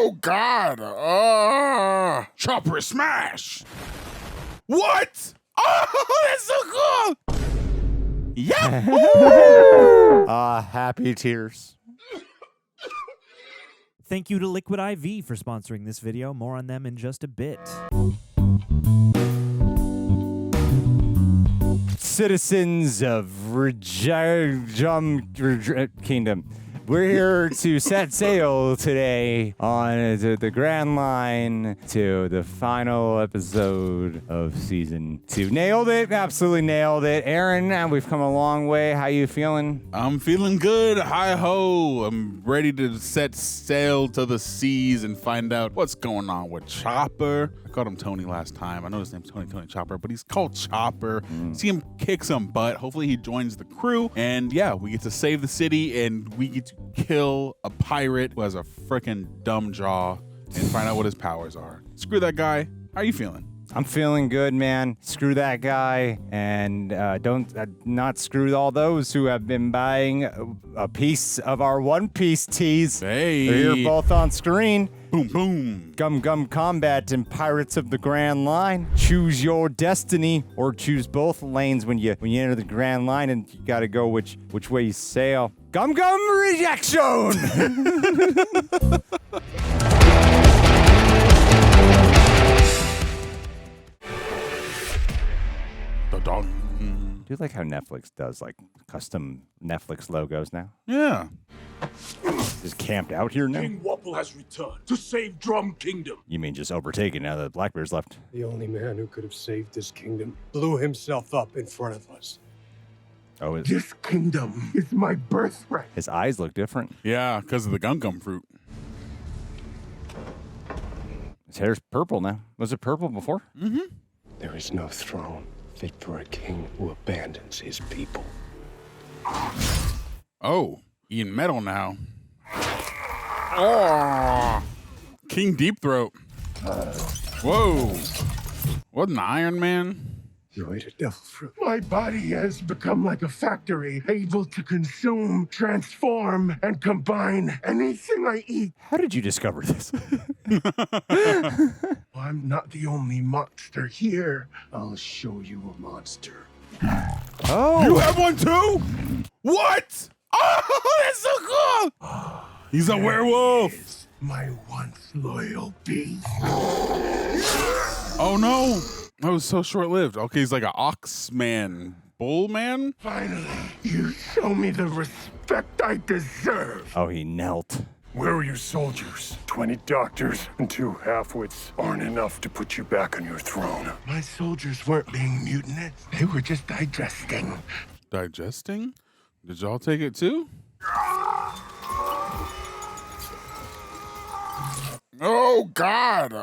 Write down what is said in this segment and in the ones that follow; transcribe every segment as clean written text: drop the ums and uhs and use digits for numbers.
Oh, God. Chopper smash. What? Oh, that's so cool. Yeah. Happy tears. Thank you to Liquid IV for sponsoring this video. More on them in just a bit. Citizens of Kingdom. We're here to set sail today on the Grand Line to the final episode of Season 2. Nailed it. Absolutely nailed it. Aaron, we've come a long way. How you feeling? I'm feeling good. Hi-ho. I'm ready to set sail to the seas and find out what's going on with Chopper. I called him Tony last time. I know his name's Tony Chopper, but he's called Chopper. See him kick some butt. Hopefully he joins the crew. And yeah, we get to save the city and we get to kill a pirate who has a freaking dumb jaw and find out what his powers are. Screw that guy. How are you feeling? I'm feeling good, man. Screw that guy, and not screw all those who have been buying a piece of our One Piece tees. Hey. They're here both on screen. Boom, boom. Gum Gum Combat and Pirates of the Grand Line. Choose your destiny, or choose both lanes when you enter the Grand Line, and you gotta go which way you sail. Gum Gum Rejection! Do you like how Netflix does like custom Netflix logos now? Yeah. Just camped out here now? King Wapol has returned to save Drum Kingdom. You mean just overtaken now that Blackbeard's left? The only man who could have saved this kingdom blew himself up in front of us. Oh, This kingdom is my birthright. his eyes look different. Yeah, because of the gum fruit. His hair's purple now. Was it purple before? Mm-hmm. There is no throne fit for a king who abandons his people. Oh, eating metal now. Oh, King Deep Throat. Whoa. Wasn't Iron Man? You ate a devil fruit. My body has become like a factory, able to consume, transform, and combine anything I eat. How did you discover this? I'm not the only monster here. I'll show you a monster. Oh! You have one too? What? Oh, that's so cool. He's a werewolf. My once loyal beast. Oh no. That was so short-lived. Okay, he's like an ox man, bull man. Finally, you show me the respect I deserve. Oh, he knelt. Where are your soldiers? 20 doctors and 2 half-wits aren't enough to put you back on your throne. My soldiers weren't being mutinous. They were just digesting. Digesting? Did y'all take it too? Oh God!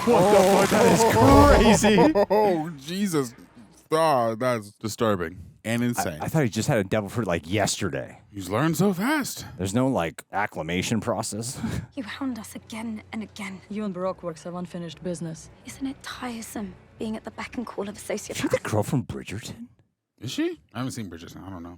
What the fuck? That is crazy. Oh Jesus! Oh, that's disturbing and insane. I thought he just had a devil fruit like yesterday. He's learned so fast. There's no like acclimation process. You hound us again and again. You and Baroque Works have unfinished business. Isn't it tiresome being at the beck and call of Is she associates? the girl from Bridgerton? Is she? I haven't seen Bridgerton. I don't know.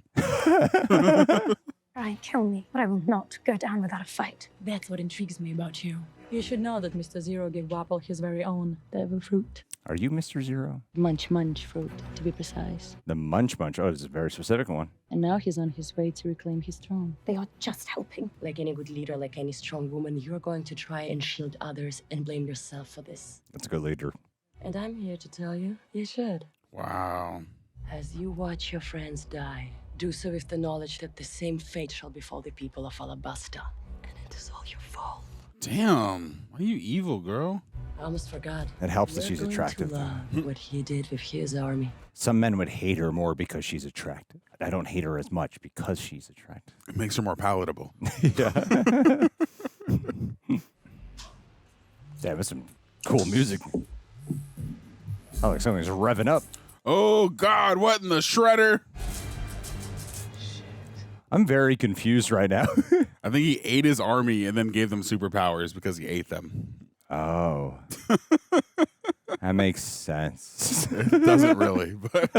Try, kill me, but I will not go down without a fight. That's what intrigues me about you. You should know that Mr. Zero gave Wapol his very own devil fruit. Are you Mr. Zero? Munch-Munch Fruit, to be precise. The Munch-Munch. Oh, this is a very specific one. And now he's on his way to reclaim his throne. They are just helping. Like any good leader, like any strong woman, you're going to try and shield others and blame yourself for this. That's a good leader. And I'm here to tell you, you should. Wow. As you watch your friends die, do so with the knowledge that the same fate shall befall the people of Alabasta. And it is all your fault. Damn. Why are you evil, girl? I almost forgot. It helps that You're she's going attractive. to love what he did with his army. Some men would hate her more because she's attractive. I don't hate her as much because she's attractive. It makes her more palatable. Yeah. That was some cool music. Oh, like something's revving up. Oh God! What in the shredder? I'm very confused right now. I think he ate his army and then gave them superpowers because he ate them. Oh. That makes sense. It doesn't really, but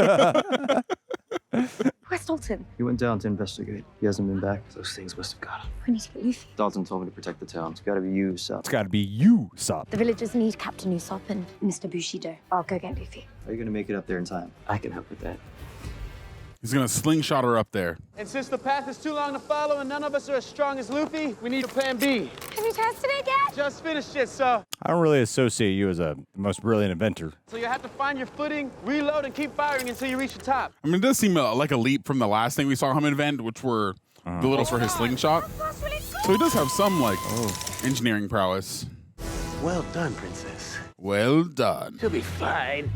Where's Dalton? He went down to investigate. He hasn't been back. Those things must have got him. We need to get Luffy. Dalton told me to protect the town. It's gotta be you, Usopp. It's got to be you, Usopp. The villagers need Captain Usopp and Mr. Bushido. I'll go get Luffy. Are you gonna make it up there in time? I can help with that. He's gonna slingshot her up there. And since the path is too long to follow and none of us are as strong as Luffy, we need a plan B. Have you tested it yet? Just finished it, sir. I don't really associate you as the most brilliant inventor. So you have to find your footing, reload, and keep firing until you reach the top. I mean, it does seem like a leap from the last thing we saw him invent, which were the littles for his slingshot. So he does have some, like, engineering prowess. Well done, princess. Well done. She'll be fine.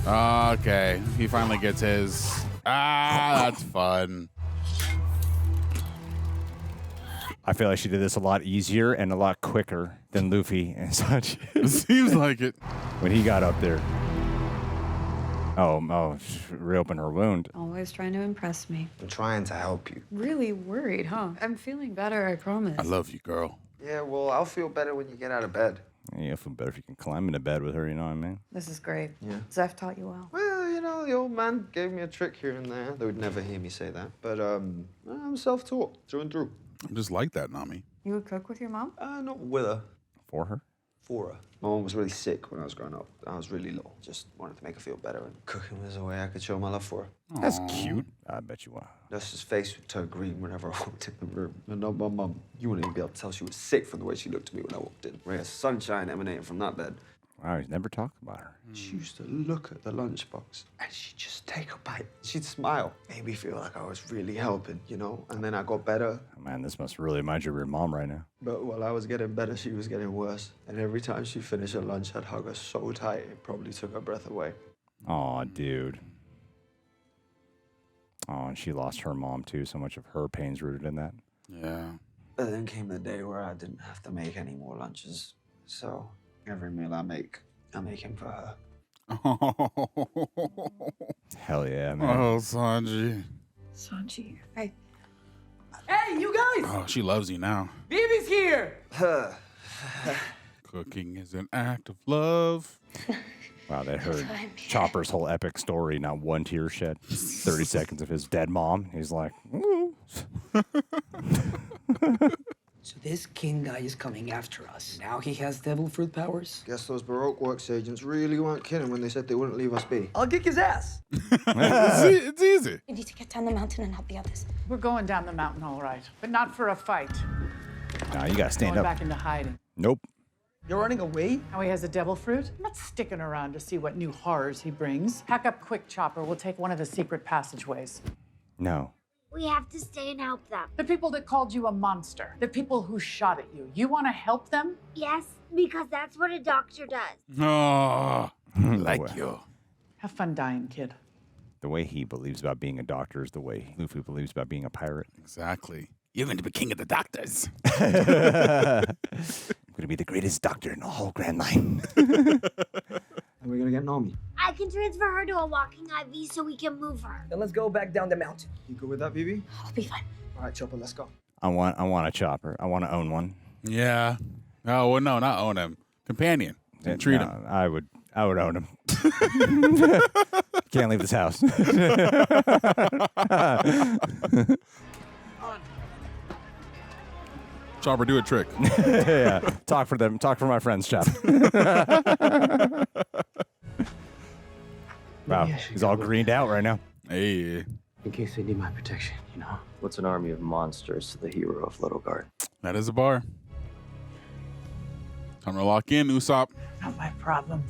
Okay, he finally gets his. That's fun. I feel like she did this a lot easier and a lot quicker than Luffy and such. It seems like it. When he got up there. Oh, reopen her wound. Always trying to impress me. I'm trying to help you. Really worried, huh? I'm feeling better, I promise. I love you, girl. Yeah, well, I'll feel better when you get out of bed. Yeah, you'll feel better if you can climb into bed with her, you know what I mean? This is great. Yeah. Zeph taught you well. Well, you know, the old man gave me a trick here and there. They would never hear me say that. But I'm self-taught, through and through. I just like that, Nami. You would cook with your mom? Not with her. For her? For her. My mom was really sick when I was growing up. I was really low. Just wanted to make her feel better, and cooking was a way I could show my love for her. That's cute. I bet you are. Nurse's face would turn green whenever I walked in the room. And no, my mum, you wouldn't even be able to tell she was sick from the way she looked at me when I walked in. Ray of sunshine emanating from that bed. Wow, he's never talked about her. She used to look at the lunchbox and she'd just take a bite. She'd smile. Made me feel like I was really helping, you know? And then I got better. Oh, man, this must really remind you of your mom right now. But while I was getting better, she was getting worse. And every time she finished her lunch, I'd hug her so tight, it probably took her breath away. Aw, dude. Oh, and she lost her mom, too. So much of her pain's rooted in that. Yeah. But then came the day where I didn't have to make any more lunches. So every meal I make him for her. Hell yeah, man. Oh, Sanji. Sanji, Hey, you guys! Oh, she loves you now. Vivi's here! Cooking is an act of love. Wow, they heard Chopper's whole epic story, not one tear shed. 30 seconds of his dead mom. He's like, woo. So this king guy is coming after us. Now he has devil fruit powers? Guess those Baroque Works agents really weren't kidding when they said they wouldn't leave us be. I'll kick his ass. It's easy. We need to get down the mountain and help the others. We're going down the mountain, all right, but not for a fight. Nah, you gotta stand Going up. back into hiding. Nope. You're running away? Now he has a devil fruit. I'm not sticking around to see what new horrors he brings. Pack up quick, Chopper. We'll take one of the secret passageways. No. We have to stay and help them. The people that called you a monster, the people who shot at you, you want to help them? Yes, because that's what a doctor does. Oh, like you. Have fun dying, kid. The way he believes about being a doctor is the way Luffy believes about being a pirate. Exactly. You're going to be king of the doctors. I'm going to be the greatest doctor in the whole Grand Line. And we're gonna get Nami. I can transfer her to a walking IV so we can move her. Then let's go back down the mountain. You good with that, Vivi? I'll be fine. All right, Chopper, let's go. I want a chopper. I want to own one. Yeah. Oh, well, no, not own him. Companion. And treat him. I would own him. Can't leave this house. Chopper, do a trick. Yeah. Talk for them. Talk for my friends, Chop. Wow. He's all greened out right now. Hey. In case they need my protection, you know? What's an army of monsters to the hero of Little Guard? That is a bar. Time to lock in, Usopp. Not my problem.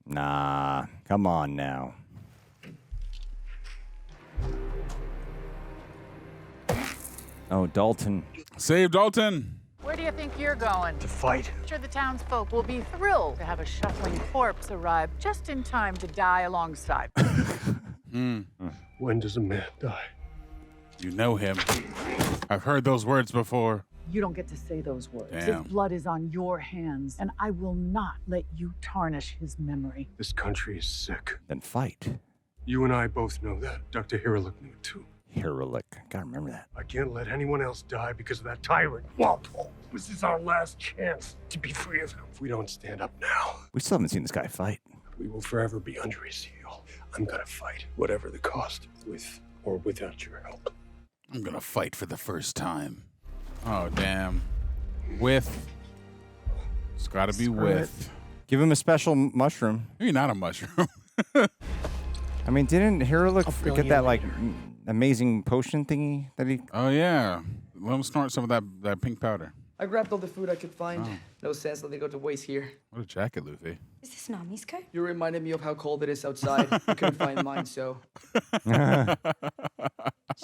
Nah. Come on now. Oh, Dalton. Save Dalton. Where do you think you're going? To fight. I'm sure the townsfolk will be thrilled to have a shuffling corpse arrive just in time to die alongside. When does a man die? You know him. I've heard those words before. You don't get to say those words. Damn. His blood is on your hands, and I will not let you tarnish his memory. This country is sick. Then fight. You and I both know that. Dr. Hiriluk knew it too. Hiriluk. Gotta remember that. I can't let anyone else die because of that tyrant, Wapol. This is our last chance to be free of him. If we don't stand up now, We still haven't seen this guy fight. we will forever be under his heel. I'm gonna fight, whatever the cost, with or without your help. I'm gonna fight for the first time. Oh, damn. With. It's gotta be with. Give him a special mushroom. Maybe not a mushroom. I mean, didn't Hiriluk get that, like, amazing potion thingy that he... Oh, yeah. Let him snort some of that pink powder. I grabbed all the food I could find. Oh. No sense letting it go to waste here. What a jacket, Luffy. Is this Nami's coat? You reminded me of how cold it is outside. I couldn't find mine, so...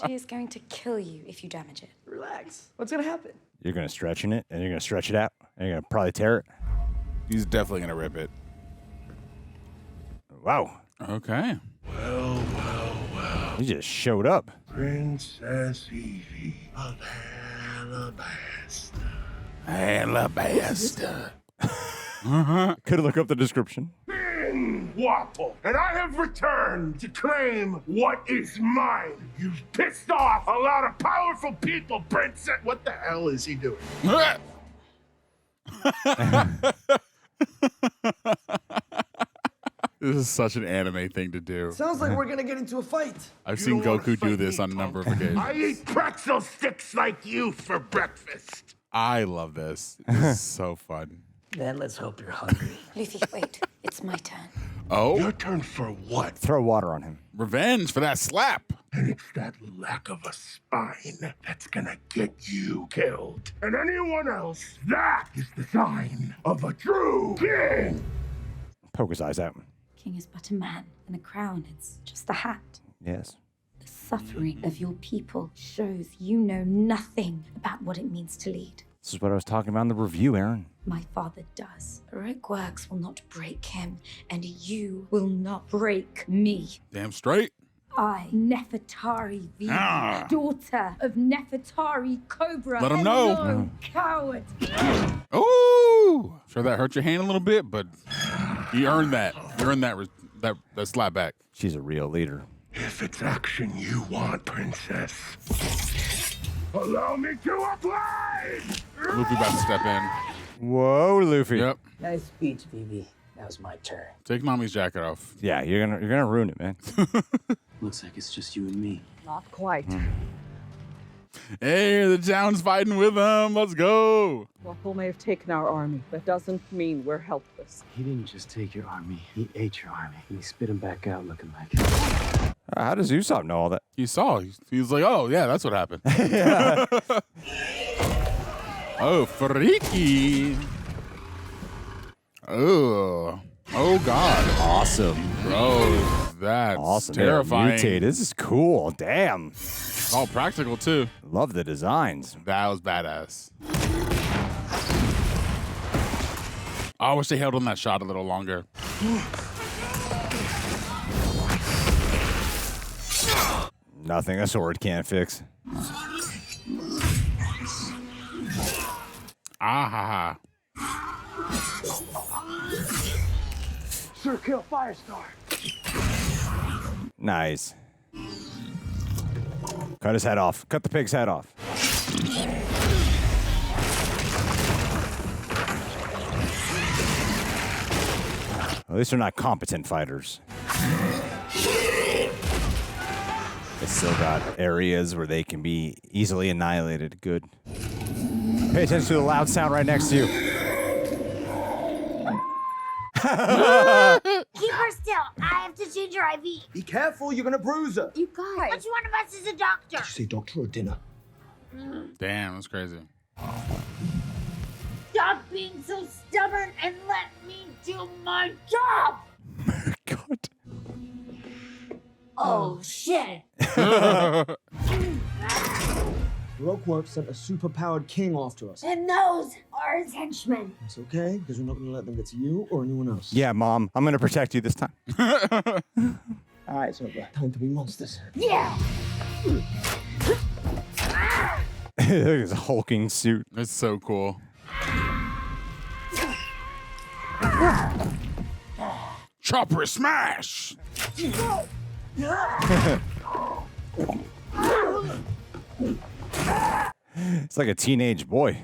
She is going to kill you if you damage it. Relax. What's gonna happen? You're going to stretch in it, and you're going to stretch it out, and you're going to probably tear it. He's definitely gonna rip it. Wow. Okay. Well. He just showed up. Princess Vivi of Alabasta. Could look up the description. King Wapol, and I have returned to claim what is mine. You've pissed off a lot of powerful people, Princess. What the hell is he doing? This is such an anime thing to do. Sounds like we're gonna get into a fight. I've seen Goku do this on a number of occasions. I eat pretzel sticks like you for breakfast. I love this. This is so fun. Then let's hope you're hungry. Luffy, wait. It's my turn. Oh? Your turn for what? Throw water on him. Revenge for that slap. And it's that lack of a spine that's gonna get you killed. And anyone else, that is the sign of a true king. Poke his eyes out. King is but a man, and a crown, it's just a hat. Yes. The suffering of your people shows you know nothing about what it means to lead. This is what I was talking about in the review, Aaron. My father does. Baroque Works will not break him, and you will not break me. Damn straight. I, Nefertari Vivi, daughter of Nefertari Cobra. Let him know. Hello, coward. Ooh! Sure that hurt your hand a little bit, but you earned that. You earned that slap back. She's a real leader. If it's action you want, Princess, allow me to apply! Luffy about to step in. Whoa, Luffy. Yep. Nice speech, Vivi. Now it's my turn. Take Nami's jacket off. Yeah, you're gonna ruin it, man. Looks like it's just you and me. Not quite. Hey, the town's fighting with them. Let's go. Wapol may have taken our army. That doesn't mean we're helpless. He didn't just take your army. He ate your army. And he spit him back out looking like How does Usopp know all that? He saw. He's like, oh, yeah, that's what happened. Oh, freaky. Oh. Oh, God. Awesome. Bro, that's awesome. terrifying. Mutate. This is cool. Damn. All practical, too. Love the designs. That was badass. I wish they held on that shot a little longer. Nothing a sword can't fix. Ah ha Sir, kill Firestar. Nice. Cut his head off. Cut the pig's head off. At least they're not competent fighters. They still got areas where they can be easily annihilated. Good. Pay attention to the loud sound right next to you. Keep her still. I have to change her IV. Be careful, you're gonna bruise her. You guys. Which one of us is a doctor? Did you say doctor or dinner? Damn, that's crazy. Stop being so stubborn and let me do my job. God. Oh, shit. Baroque Works sent a super-powered king after us. And those are his henchmen. It's okay, because we're not gonna let them get to you or anyone else. Yeah, Mom. I'm gonna protect you this time. All right, so time to be monsters. Yeah. Look at his hulking suit. It's so cool. Chopper smash! It's like a teenage boy.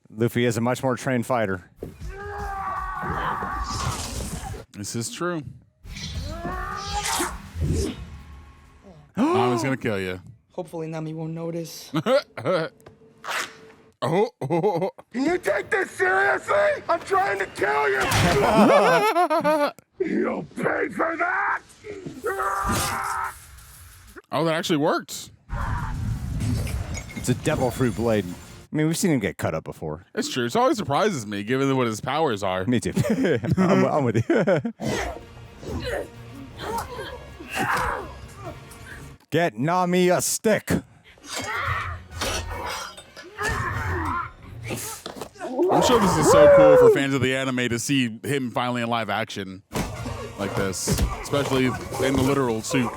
Luffy is a much more trained fighter. This is true. Nami's gonna kill you. Hopefully Nami won't notice. Can you take this seriously? I'm trying to kill you! You'll pay for that! Oh, that actually worked. It's a devil fruit blade. I mean, we've seen him get cut up before. It's true. It always surprises me, given what his powers are. Me too. I'm with you. Get Nami a stick. I'm sure this is so cool for fans of the anime to see him finally in live action like this, especially in the literal suit.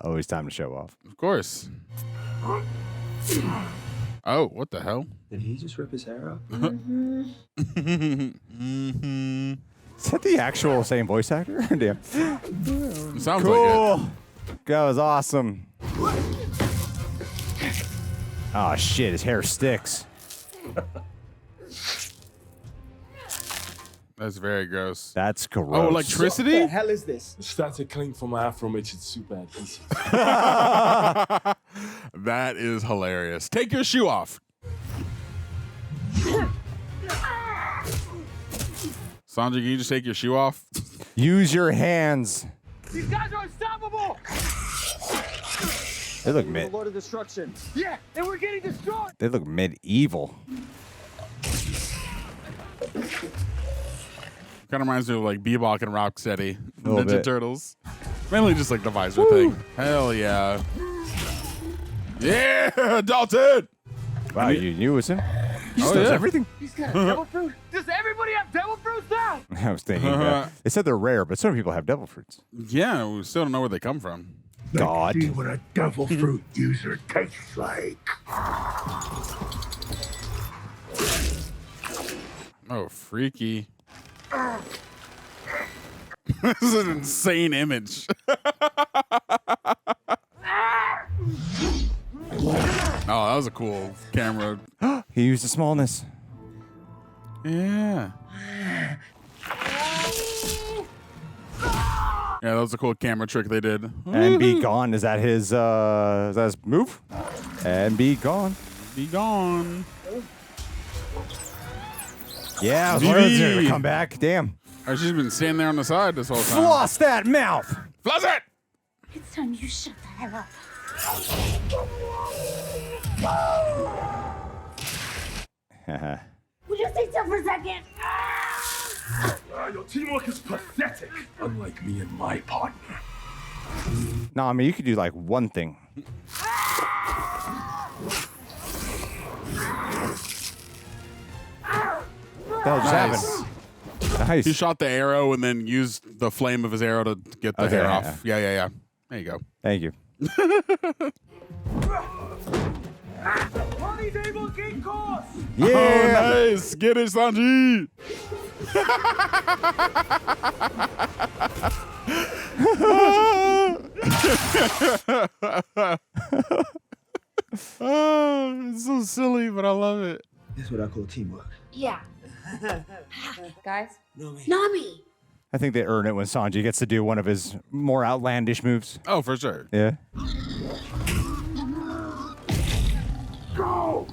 Always time to show off. Of course. Oh, what the hell? Did he just rip his hair out? Is that the actual same voice actor? Damn. Sounds cool. like it. That was awesome. Oh shit, his hair sticks. That's very gross. That's gross. Oh, electricity? What the hell is this? Started clean for my afro makes it super easy. That is hilarious. Take your shoe off. Sanji, can you just take your shoe off? Use your hands. These guys are unstoppable! They look The Lord of Destruction. Yeah, and we're getting destroyed! They look medieval. Kind of reminds me of like Bebop and Rocksteady, Little Ninja bit. Turtles. Mainly just like the visor thing. Hell yeah. Yeah, Dalton! Wow, you knew it was him? He just Oh, does yeah. everything. He's got a devil fruit? Does everybody have devil fruits now? I was thinking that. They said they're rare, but some people have devil fruits. Yeah, we still don't know where they come from. God. See what a devil fruit user tastes like. Oh, freaky. This is an insane image. Oh, that was a cool camera. He used the smallness. Yeah. Yeah, that was a cool camera trick they did. And be gone. Is that his move? And be gone. Be gone. Yeah, I was Vivi. wondering if they would come back. Damn. Oh, she's been standing there on the side this whole time. Floss that mouth. Floss it! It's time you shut the hell up. Would you stay still for a second? Your teamwork is pathetic, unlike me and my partner. No, I mean, you could do like one thing. What the hell just happened? Nice. He shot the arrow and then used the flame of his arrow to get the Okay, hair yeah. off. Yeah. There you go. Thank you. Party's able to gain course! Yeah. Oh, nice. Get it, Sanji. Oh, it's so silly, but I love it. This is what I call teamwork. Yeah. Guys? Nami! I think they earn it when Sanji gets to do one of his more outlandish moves. Oh, for sure. Yeah. Go!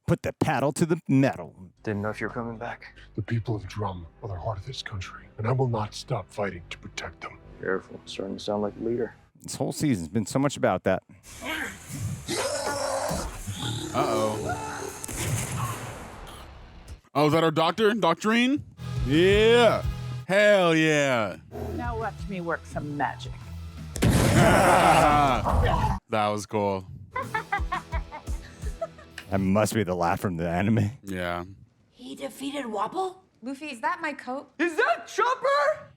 Put the paddle to the metal. Didn't know if you were coming back. The people of Drum are the heart of this country, and I will not stop fighting to protect them. Careful, starting to sound like a leader. This whole season's been so much about that. Uh-oh. Oh, is that our doctor? Doctrine? Yeah. Hell yeah. Now watch me work some magic. That was cool. That must be the laugh from the anime. Yeah. He defeated Wapol? Luffy, is that my coat? Is that Chopper?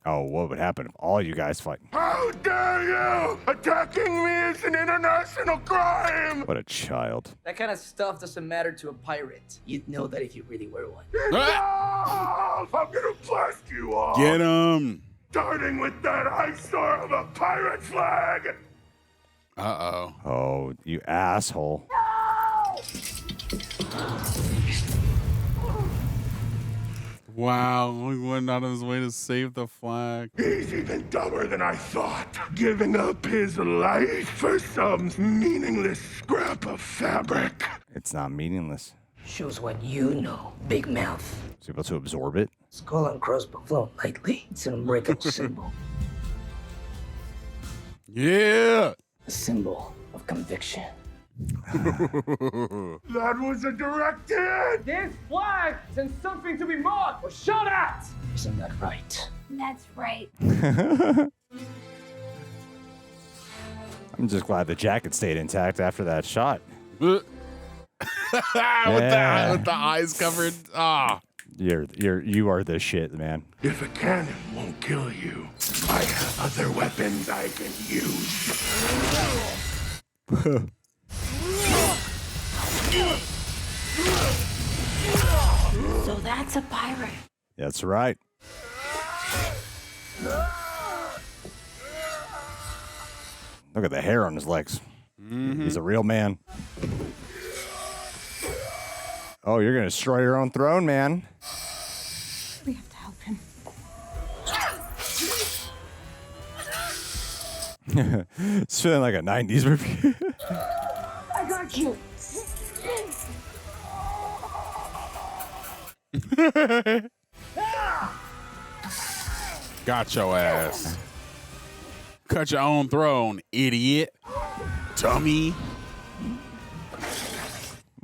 Oh, what would happen if all you guys fight? How dare you! Attacking me is an international crime! What a child. That kind of stuff doesn't matter to a pirate. You'd know that if you really were one. No! I'm gonna blast you all! Get him. Starting with that eyesore of a pirate flag! Uh-oh. Oh, you asshole. Wow, he went out of his way to save the flag. He's even dumber than I thought. Giving up his life for some meaningless scrap of fabric. It's not meaningless. Shows what you know, big mouth. Is able to absorb it? Skull and crossbow float lightly. It's an unbreakable symbol. Yeah! A symbol of conviction. That was a direct hit! This flag sends something to be marked or shot at! Isn't that right? That's right. I'm just glad the jacket stayed intact after that shot. with the eyes covered. Ah. You are the shit, man. If a cannon won't kill you, I have other weapons I can use. So that's a pirate. That's right. Look at the hair on his legs. He's a real man. Oh, you're going to destroy your own throne, man. We have to help him. It's feeling like a 90s review. I got you. Got your ass. Cut your own throne, idiot. Dummy.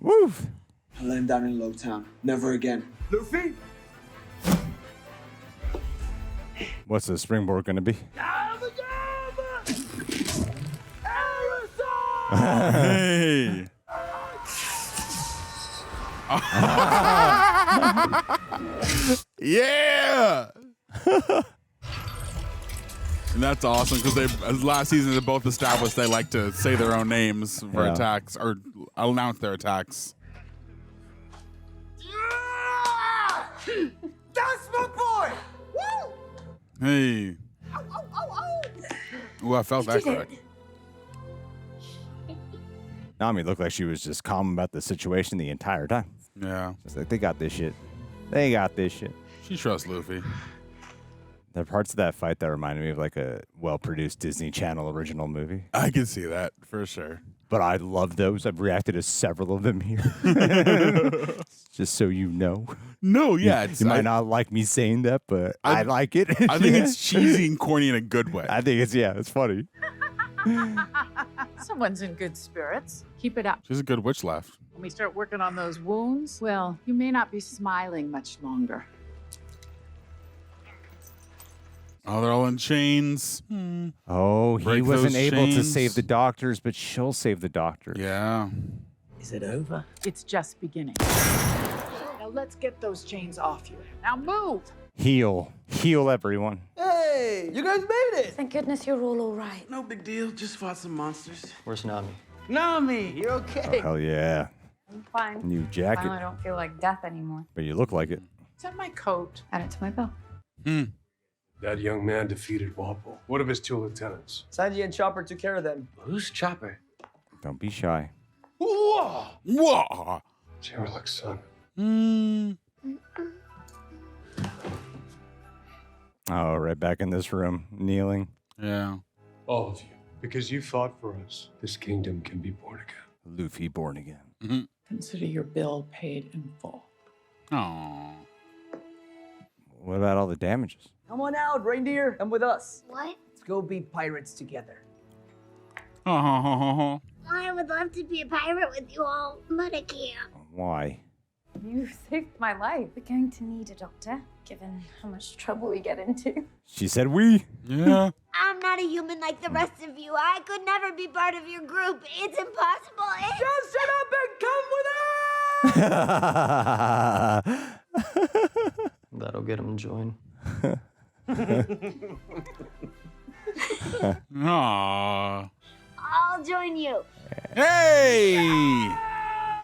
Woof. I let him down in Lowtown. Never again. Luffy? What's the springboard going to be? Hey. Yeah. And that's awesome because they last season they both established they like to say their own names for attacks or announce their attacks. That's my boy! Woo! Hey. Ooh, I felt that correct. Nami looked like she was just calm about the situation the entire time. Yeah. It's like, they got this shit. They got this shit. She trusts Luffy. There are parts of that fight that reminded me of like a well-produced Disney Channel original movie. I can see that for sure. But I love those. I've reacted to several of them here. Just so you know. No, yeah. You might not like me saying that, but I like it. I think it's cheesy and corny in a good way. I think it's funny. Someone's in good spirits. Keep it up. She's a good witch laugh. When we start working on those wounds, well, you may not be smiling much longer. Oh, they're all in chains. Oh, he Break wasn't those able to chains. save the doctors, but she'll save the doctors. Yeah. Is it over? It's just beginning. Now let's get those chains off you. Now move! Heal everyone. Hey, you guys made it! Thank goodness you're all right. No big deal, just fought some monsters. Where's Nami? Nami, you're Oh, okay. hell yeah. I'm fine. New jacket. Finally, I don't feel like death anymore. But you look like it. It's on my coat. Add it to my belt. That young man defeated Wapol. One of his 2 lieutenants. Sanji and Chopper took care of them. Who's Chopper? Don't be shy. Whoa! Whoa! Hiriluk's son. Oh, right back in this room, kneeling. Yeah. All of you. Because you fought for us, this kingdom can be born again. Luffy born again. Consider your bill paid in full. Oh. What about all the damages? Come on out, reindeer. Come with us. What? Let's go be pirates together. Oh. I would love to be a pirate with you all, but I can't. Why? You saved my life. We're going to need a doctor, given how much trouble we get into. She said we. Yeah. I'm not a human like the rest of you. I could never be part of your group. It's impossible. Just shut up and come with us! That'll get him to join. Aww. I'll join you. Hey!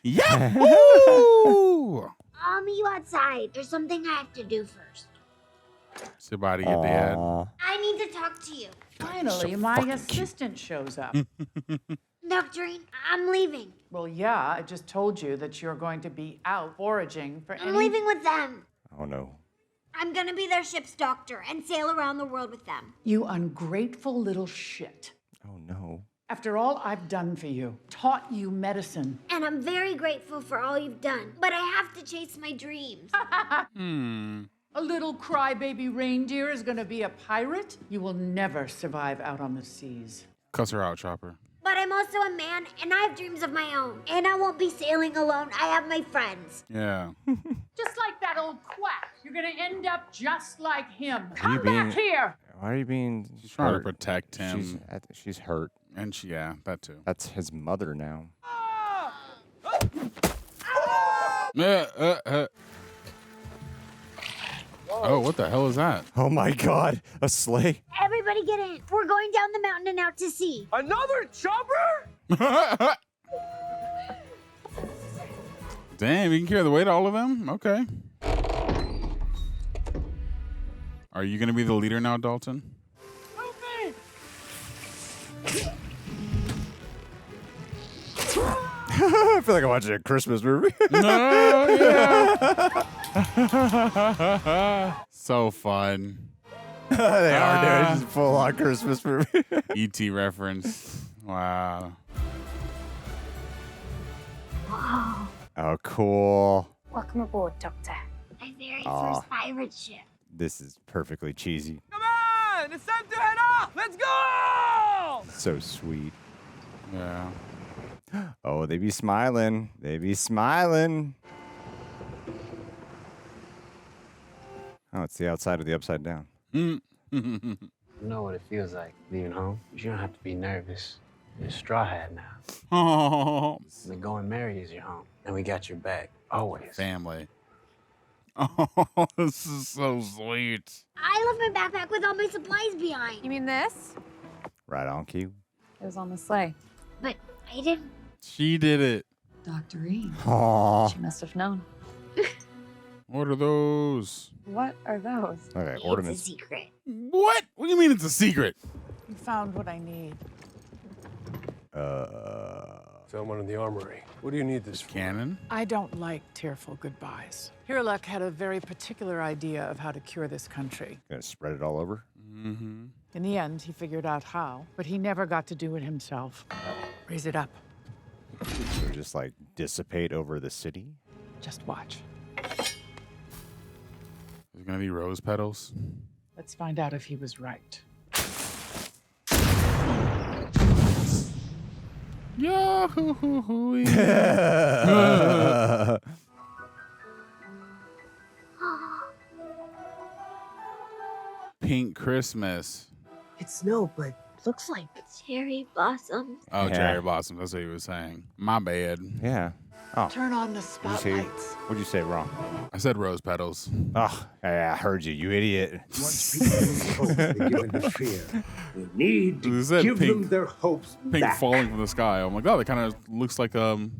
Yahoo! I'll meet you outside. There's something I have to do first. It's your body at the end. I need to talk to you. Finally, my assistant shows up. Doctorine, I'm leaving. Well, yeah, I just told you that you're going to be out foraging for I'm leaving with them. Oh, no. I'm gonna be their ship's doctor and sail around the world with them. You ungrateful little shit. Oh, no. After all I've done for you, taught you medicine. And I'm very grateful for all you've done, but I have to chase my dreams. A little crybaby reindeer is gonna be a pirate? You will never survive out on the seas. Cuss her out, Chopper. But I'm also a man, and I have dreams of my own. And I won't be sailing alone. I have my friends. Yeah. Just like that old quack. You're gonna end up just like him. Are you Come being- back here! Why are you being She's trying to hurt? protect him. She's hurt. And yeah, that too. That's his mother now. Oh, what the hell is that? Oh my God, a sleigh. Everybody get in. We're going down the mountain and out to sea. Another chopper? Damn, you can carry the weight of all of them? Okay. Are you going to be the leader now, Dalton? I feel like I'm watching a Christmas movie. No, yeah. So fun. They are doing just full on Christmas movie. E.T. reference. Wow. Wow. Oh, cool. Welcome aboard, Doctor. My very Aw. first pirate ship. This is perfectly cheesy. Come on! It's time to head off! Let's go! So sweet. Yeah. Oh, they be smiling. They be smiling. Oh, it's the outside of the upside down. You know what it feels like leaving home? You don't have to be nervous. You're a straw hat now. Oh. The Going Merry is your home, and we got your back always. Family. Oh, this is so sweet. I left my backpack with all my supplies behind. You mean this? Right on cue. It was on the sleigh. But I didn't. She did it. Doctorine. Aw. She must have known. What are those? What are those? Okay, It's ornaments. a secret. What? What do you mean it's a secret? You found what I need. Someone in the armory. What do you need this for? Cannon? I don't like tearful goodbyes. Hiriluk had a very particular idea of how to cure this country. Gonna spread it all over? Mm-hmm. In the end, he figured out how, but he never got to do it himself. Raise it up. So just like dissipate over the city? Just watch. There's gonna be rose petals. Let's find out if he was right. Yahoo! Pink Christmas. It's snow, but looks like cherry blossoms. Oh, Yeah. cherry blossom. That's what he was saying. My bad. Yeah. Oh. Turn on the What'd you say- spotlights. What'd you say wrong? I said rose petals. Oh, I heard you, you idiot. Once people lose hope, they give into fear. We need It to said give pink- them their hopes Pink back. falling from the sky. I'm like, oh, that kind of looks like the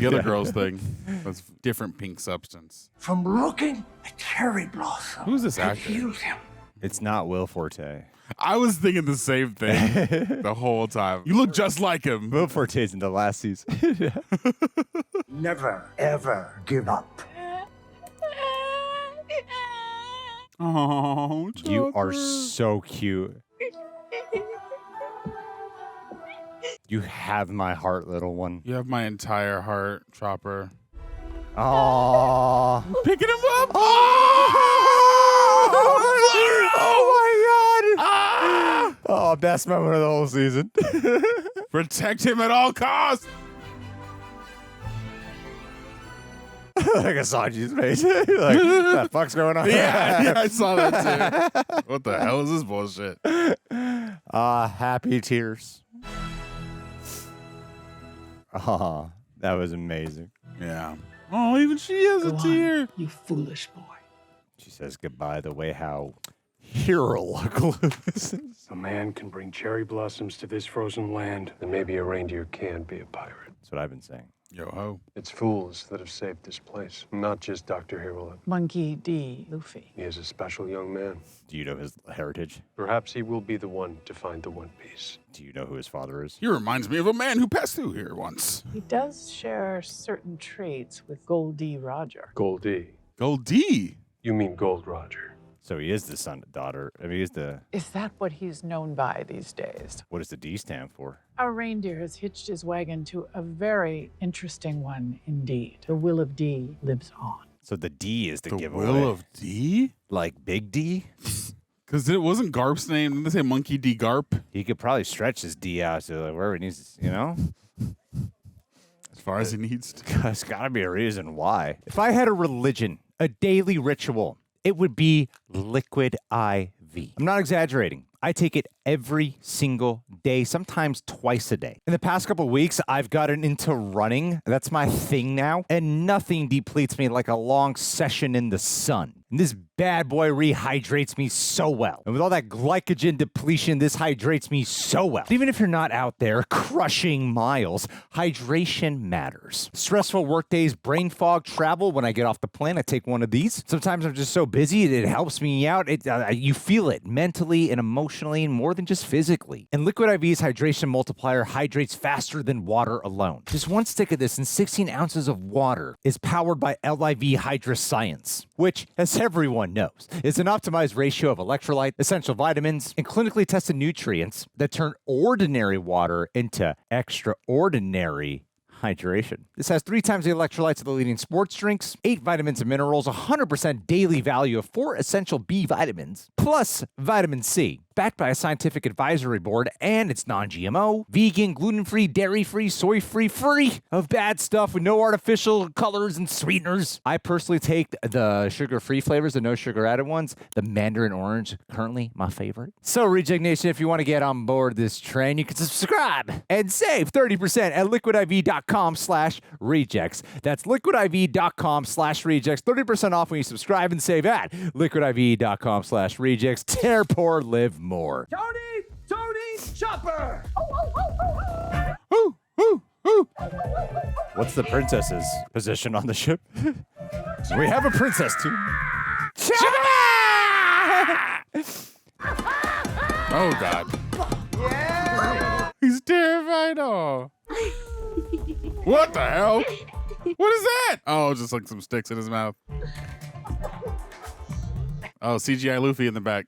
other girl's thing. That's different pink substance. From looking at cherry blossom. Who's this I actor? healed him. It's not Will Forte. I was thinking the same thing the whole time. You look just like him. Will Forte's in the last season. Never, ever give up. Oh, You are so cute. You have my heart, little one. You have my entire heart, Chopper. Aww. Picking him up. Oh my god! Oh, best moment of the whole season. Protect him at all costs. Like a Sanji's face. Like, what the fuck's going on? Yeah, I saw that too. What the hell is this bullshit? Happy tears. Oh, that was amazing. Yeah. Oh, even she has a tear. You foolish boy. She says goodbye the way how Hiriluk loses. A man can bring cherry blossoms to this frozen land, then maybe a reindeer can be a pirate. That's what I've been saying. Yo-ho. It's fools that have saved this place, not just Dr. Hiriluk. Monkey D. Luffy. He is a special young man. Do you know his heritage? Perhaps he will be the one to find the One Piece. Do you know who his father is? He reminds me of a man who passed through here once. He does share certain traits with Goldie Roger. Goldie. Goldie? You mean Gold Roger. So he is the son and daughter. I mean, he's the... Is that what he's known by these days? What does the D stand for? Our reindeer has hitched his wagon to a very interesting one indeed. The will of D lives on. So the D is the giveaway. The will of D? Like Big D? Because it wasn't Garp's name. Didn't they say Monkey D. Garp? He could probably stretch his D out to like wherever he needs to, you know? As far as he needs to. There's got to be a reason why. If I had a religion, a daily ritual, it would be liquid IV. I'm not exaggerating. I take it every single day, sometimes twice a day. In the past couple of weeks, I've gotten into running. That's my thing now. And nothing depletes me like a long session in the sun. And this bad boy rehydrates me so well. And with all that glycogen depletion, this hydrates me so well. But even if you're not out there crushing miles, hydration matters. Stressful work days, brain fog, travel. When I get off the plane, I take one of these. Sometimes I'm just so busy, it helps me out. You feel it mentally and emotionally and more than just physically. And Liquid IV's hydration multiplier hydrates faster than water alone. Just one stick of this and 16 ounces of water is powered by LIV Hydra Science, which, as everyone knows, is an optimized ratio of electrolyte, essential vitamins, and clinically tested nutrients that turn ordinary water into extraordinary hydration. This has 3 times the electrolytes of the leading sports drinks, 8 vitamins and minerals, 100% daily value of 4 essential B vitamins, plus vitamin C. Backed by a scientific advisory board, and it's non-GMO, vegan, gluten-free, dairy-free, soy-free, free of bad stuff with no artificial colors and sweeteners. I personally take the sugar-free flavors, the no-sugar added ones. The mandarin orange, currently my favorite. So, Reject Nation, if you want to get on board this train, you can subscribe and save 30% at liquidiv.com/rejects. That's liquidiv.com/rejects. 30% off when you subscribe and save at liquidiv.com/rejects. Tear, pour, live more. Tony, Chopper! What's the princess's position on the ship? We have a princess too. Oh, God. Yeah! He's terrified. Oh. What the hell? What is that? Oh, just like some sticks in his mouth. Oh, CGI Luffy in the back.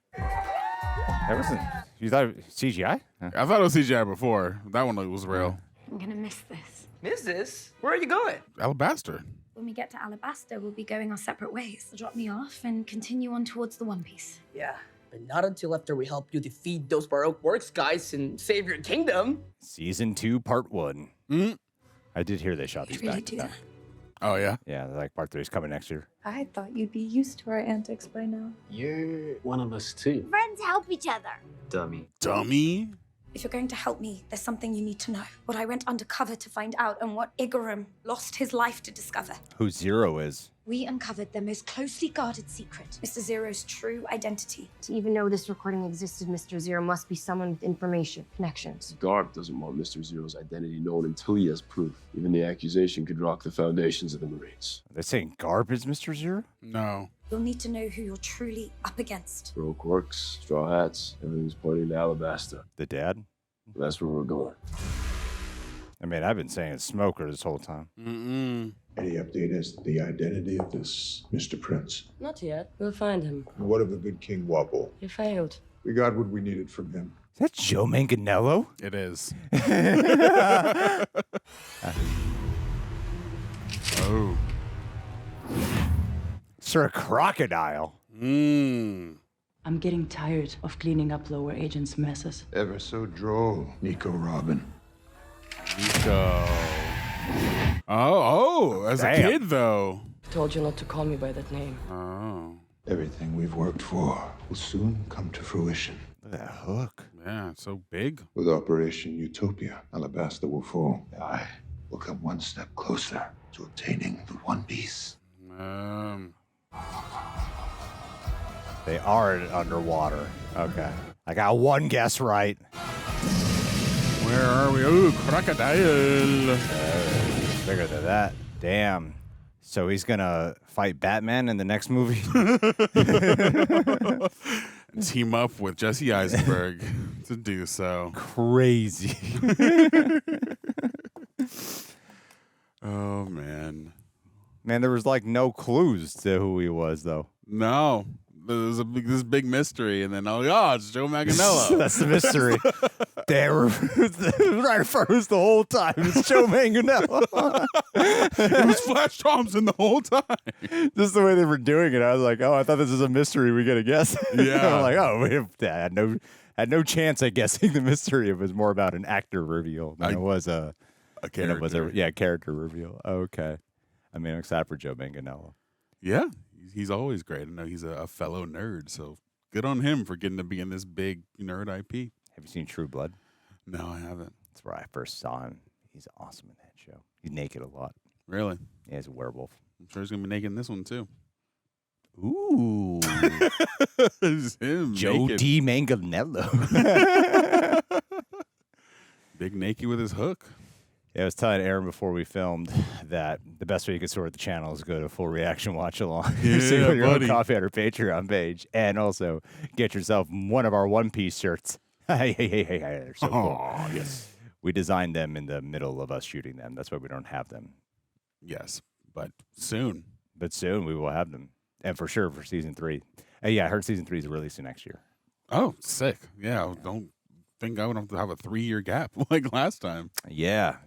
That wasn't. You thought it was CGI? I thought it was CGI before. That one was real. I'm gonna miss this. Miss this? Where are you going? Alabasta. When we get to Alabasta, we'll be going our separate ways. Drop me off and continue on towards the One Piece. Yeah, but not until after we help you defeat those Baroque Works guys and save your kingdom. Season 2, Part 1. I did hear they shot these back to back. Oh, yeah? Yeah, like Part 3 is coming next year. I thought you'd be used to our antics by now. You're one of us too. Friends help each other. Dummy. Dummy? If you're going to help me, there's something you need to know. What I went undercover to find out and what Igaram lost his life to discover. Who Zero is. We uncovered their most closely guarded secret, Mr. Zero's true identity. To even know this recording existed, Mr. Zero must be someone with information, connections. Garp doesn't want Mr. Zero's identity known until he has proof. Even the accusation could rock the foundations of the Marines. Are they saying Garp is Mr. Zero? No. You'll need to know who you're truly up against. Baroque Works, Straw Hats, everything's pointing to Alabasta. The dad? That's where we're going. I mean, I've been saying it's Smoker this whole time. Any update as to the identity of this Mr. Prince? Not yet. We'll find him. What of the good King Wapol? He failed. We got what we needed from him. Is that Joe Manganiello? It is. Oh. Sir Crocodile. I'm getting tired of cleaning up lower agents' messes. Ever so droll, Nico Robin. Nico. Oh, as a kid, though. I told you not to call me by that name. Oh. Everything we've worked for will soon come to fruition. Look at that hook. Yeah, it's so big. With Operation Utopia, Alabasta will fall. I will come one step closer to obtaining the One Piece. They are underwater. Okay. I got one guess right. Where are we? Ooh, crocodile. bigger than that. Damn. So he's gonna fight Batman in the next movie? Team up with Jesse Eisenberg to do so. Crazy. Oh, man. Man, there was like no clues to who he was, though. No. There was this big mystery, and then it's Joe Manganiello. That's the mystery. They were right first the whole time. It's Joe Manganiello. It was Flash Thompson the whole time. Just the way they were doing it, I was like, I thought this was a mystery. We gotta guess. Yeah. I'm like, I had no chance at guessing the mystery. It was more about an actor reveal than it was a character. It was character reveal. Okay. I mean, I'm excited for Joe Manganiello. Yeah. He's always great. I know he's a fellow nerd, so good on him for getting to be in this big nerd IP. Have you seen True Blood? No, I haven't. That's where I first saw him. He's awesome in that show. He's naked a lot. Really? Yeah, he's a werewolf. I'm sure he's going to be naked in this one, too. Ooh. It's him Joe naked. D. Manganiello. Big naked with his hook. Yeah, I was telling Aaron before we filmed that the best way you could support the channel is go to Full Reaction Watch Along. Yeah, See your own buddy. coffee on our Patreon page. And also get yourself one of our One Piece shirts. Hey, they're so cool. Oh, yes. We designed them in the middle of us shooting them. That's why we don't have them. Yes, but soon. But soon we will have them. And for sure for season 3. Yeah, I heard season 3 is releasing next year. Oh, sick. Yeah, don't think I would have to have a 3-year gap like last time. Yeah.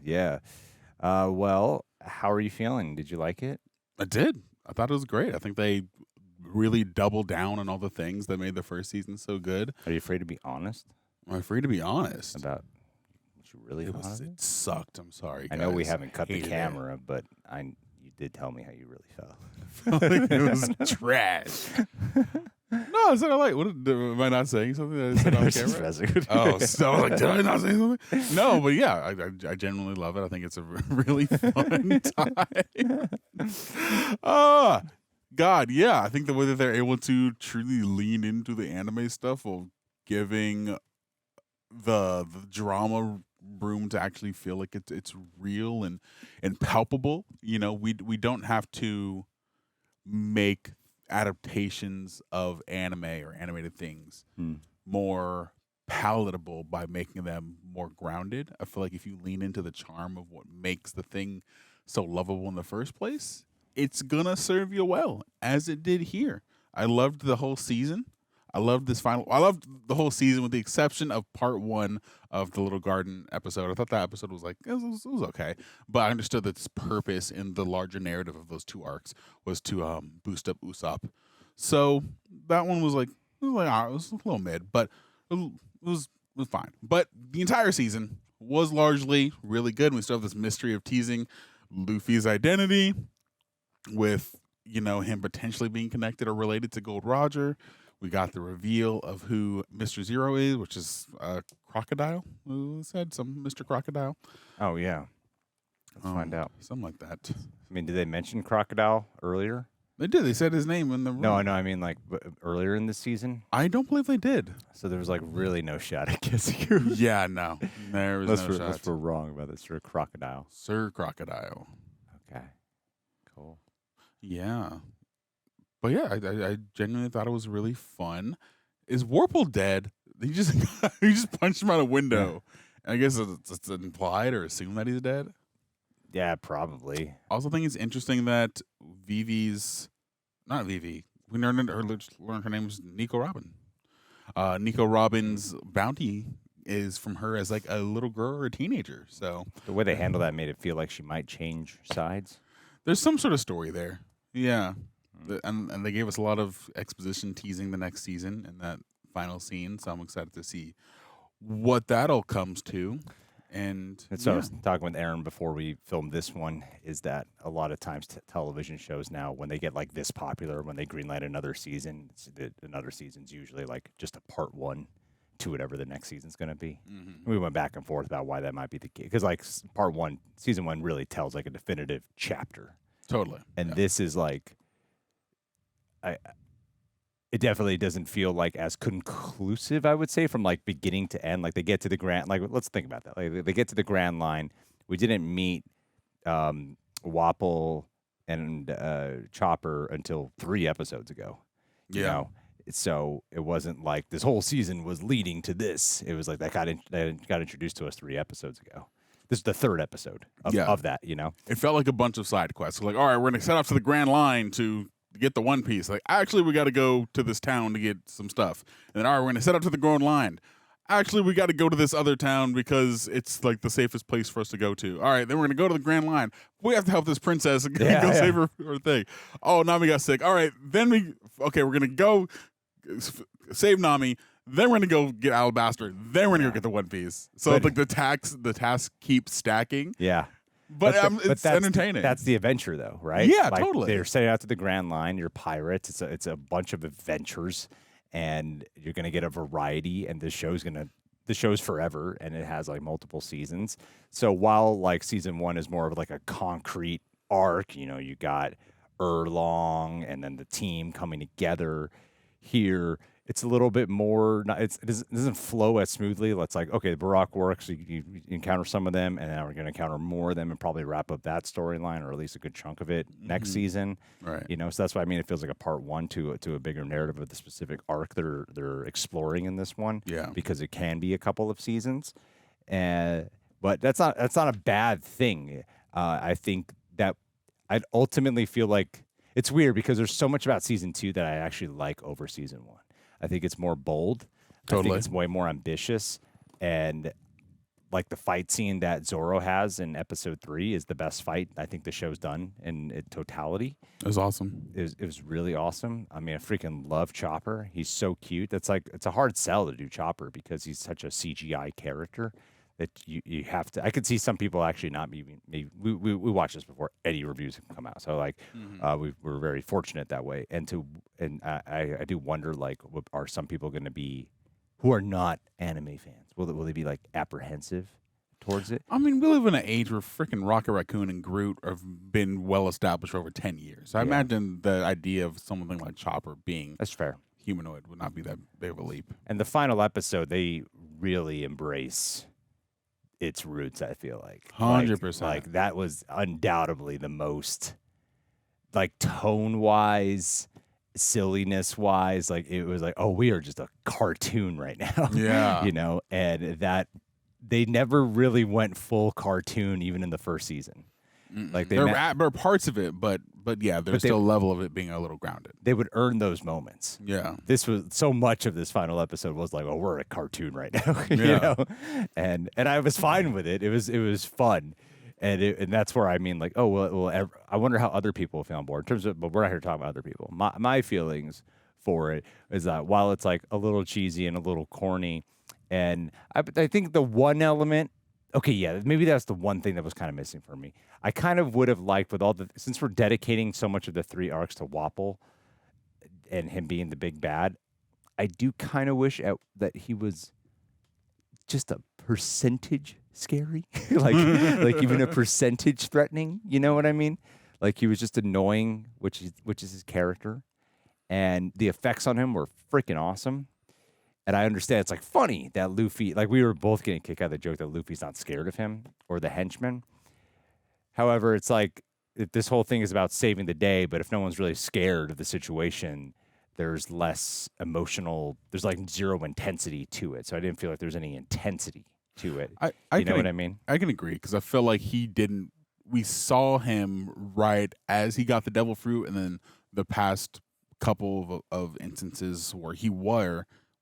Well, how are you feeling? Did you like it? I did. I thought it was great. I think they really doubled down on all the things that made the first season so good. Are you afraid to be honest? I'm afraid to be honest. About what you really thought of it? It sucked. I'm sorry, I know we guys. haven't cut the Hated it. camera, but you did tell me how you really felt. Like it was trash. No, I said I like. What am I not saying something that I said on camera? Oh, so I was like, did I not say something? No, but yeah, I genuinely love it. I think it's a really fun time. God, yeah. I think the way that they're able to truly lean into the anime stuff while giving the drama room to actually feel like it's real and palpable. You know, we don't have to make adaptations of anime or animated things more palatable by making them more grounded. I feel like if you lean into the charm of what makes the thing so lovable in the first place, it's gonna serve you well, as it did here. I loved the whole season. I loved the whole season with the exception of part 1 of the Little Garden episode. I thought that episode was like, it was okay. But I understood that its purpose in the larger narrative of those 2 arcs was to boost up Usopp. So that one was like, it was a little mid, but it was fine. But the entire season was largely really good. And we still have this mystery of teasing Luffy's identity with, him potentially being connected or related to Gold Roger. We got the reveal of who Mr. Zero is, which is Crocodile. Who said some Mr. Crocodile? Oh, yeah. Let's find out. Something like that. I mean, did they mention Crocodile earlier? They did. They said his name in the room. No, I mean, like, earlier in the season? I don't believe they did. So there was, like, really no shot at guessing you. Yeah, no. There was no shot. Unless we're wrong about this. Sir Crocodile. Sir Crocodile. Okay. Cool. Yeah. But yeah, I genuinely thought it was really fun. Is Wapol dead? He just punched him out a window. I guess it's implied or assumed that he's dead. Yeah, probably. I also think it's interesting that not Vivi. We learned her name is Nico Robin. Nico Robin's bounty is from her as like a little girl or a teenager. So the way they handle that made it feel like she might change sides. There's some sort of story there. Yeah. And they gave us a lot of exposition teasing the next season in that final scene, so I'm excited to see what that all comes to. And so I was talking with Aaron before we filmed this one, is that a lot of times television shows now, when they get like this popular, when they greenlight another season, another season's usually like just a part 1 to whatever the next season's going to be. Mm-hmm. We went back and forth about why that might be the case, because like part 1, season 1 really tells like a definitive chapter. Totally. And this is like, it definitely doesn't feel like as conclusive, I would say, from like beginning to end. Like they get to the grand, like let's think about that. Like they get to the grand line. We didn't meet Wapol and Chopper until 3 episodes ago. You know? So it wasn't like this whole season was leading to this. It was like that got introduced to us 3 episodes ago. This is the 3rd episode of that, you know? It felt like a bunch of side quests. Like, all right, we're going to set off to the Grand Line to get the One Piece. Like, actually, we got to go to this town to get some stuff. And then, all right, we're going to set up to the Grand Line. Actually, we got to go to this other town because it's like the safest place for us to go to. All right, then we're going to go to the Grand Line. We have to help this princess and go save her thing. Oh, Nami got sick. All right, then we're going to go save Nami. Then we're going to go get Alabasta. Then we're going to go get the One Piece. So like the tasks keep stacking. Yeah. But it's entertaining. That's the adventure, though, right? Yeah, like, totally. They're setting out to the Grand Line. You're pirates. It's a bunch of adventures, and you're going to get a variety. And the show's forever, and it has like multiple seasons. So while like season 1 is more of like a concrete arc, you know, you got Erlong and then the team coming together. Here, it's a little bit more. It doesn't flow as smoothly. Let's like, okay, the Baroque Works. You encounter some of them, and then we're going to encounter more of them, and probably wrap up that storyline, or at least a good chunk of it next season. Right. You know, so that's why I mean it feels like a part 1 to a bigger narrative of the specific arc they're exploring in this one. Yeah. Because it can be a couple of seasons, but that's not a bad thing. I think that I'd ultimately feel like. It's weird because there's so much about season 2 that I actually like over season 1. I think it's more bold. Totally. I think it's way more ambitious. And like the fight scene that Zoro has in episode 3 is the best fight I think the show's done in totality. It was awesome. It was really awesome. I mean, I freaking love Chopper. He's so cute. That's like, it's a hard sell to do Chopper because he's such a CGI character. That you have to. I could see some people actually not maybe we watched this before any reviews have come out. So like we're very fortunate that way. And I do wonder like are some people going to be who are not anime fans? Will they be like apprehensive towards it? I mean, we live in an age where freaking Rocket Raccoon and Groot have been well established for over 10 years. So I imagine the idea of something like Chopper being that's fair humanoid would not be that big of a leap. And the final episode, they really embrace its roots, I feel like 100%. Like that was undoubtedly the most, like tone wise, silliness wise, like it was like, oh, we are just a cartoon right now. Yeah. You know, and that they never really went full cartoon even in the first season. Like there are parts of it, but yeah, there's still a level of it being a little grounded. They would earn those moments. Yeah. This was so much of this final episode was like, oh, we're a cartoon right now. You know? And I was fine with it. It was fun. And that's where I mean, like, oh, well, I wonder how other people feel on board in terms of, but we're not here talking about other people. My feelings for it is that while it's like a little cheesy and a little corny, and I think the one element, okay, yeah, maybe that's the one thing that was kind of missing for me. I kind of would have liked with all since we're dedicating so much of the 3 arcs to Wapol and him being the big bad, I do kind of wish that he was just a percentage scary, like even a percentage threatening. You know what I mean? Like he was just annoying, which is his character, and the effects on him were freaking awesome. And I understand it's like funny that Luffy, like we were both getting a kick out of the joke that Luffy's not scared of him or the henchmen. However, it's like this whole thing is about saving the day, but if no one's really scared of the situation, there's less emotional, there's like zero intensity to it. So I didn't feel like there's any intensity to it. You know what I mean? I can agree because I feel like we saw him right as he got the devil fruit, and then the past couple of instances where he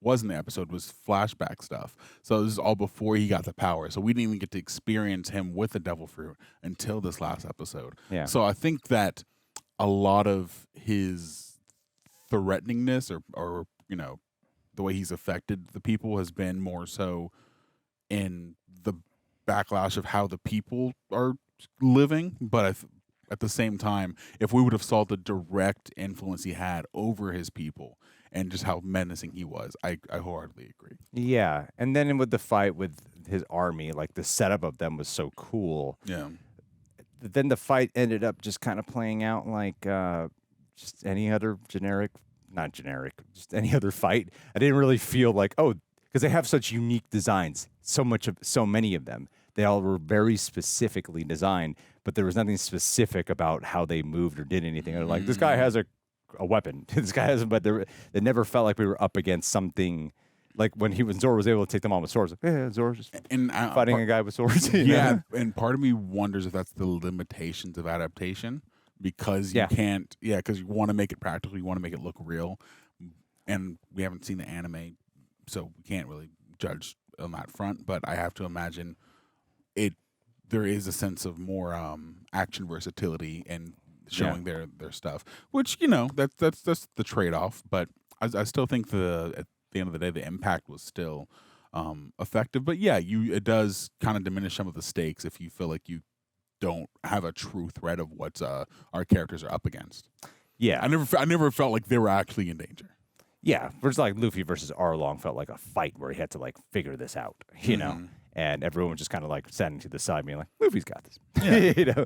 was in the episode was flashback stuff. So this is all before he got the power. So we didn't even get to experience him with the devil fruit until this last episode. Yeah. So I think that a lot of his threateningness or you know, the way he's affected the people has been more so in the backlash of how the people are living. But at the same time, if we would have saw the direct influence he had over his people and just how menacing he was, I wholeheartedly agree. Yeah, and then with the fight with his army, like the setup of them was so cool. Yeah. Then the fight ended up just kind of playing out like just any other just any other fight. I didn't really feel like, oh, because they have such unique designs, so many of them, they all were very specifically designed, but there was nothing specific about how they moved or did anything. They're like, this guy has a weapon. This guy has, but they never felt like we were up against something. Like when Zoro was able to take them on with swords. Like, yeah, Zoro's just fighting a guy with swords. Yeah, and part of me wonders if that's the limitations of adaptation, because you can't. Yeah, because you want to make it practical, you want to make it look real, and we haven't seen the anime, so we can't really judge on that front. But I have to imagine there is a sense of more action versatility and showing their stuff, which that's the trade off. But I still think at the end of the day, the impact was still effective. But yeah, it does kind of diminish some of the stakes if you feel like you don't have a true threat of what our characters are up against. Yeah, I never felt like they were actually in danger. Yeah, it's like Luffy versus Arlong felt like a fight where he had to like figure this out, you know, and everyone was just kind of like standing to the side, being like, "Luffy's got this," Yeah.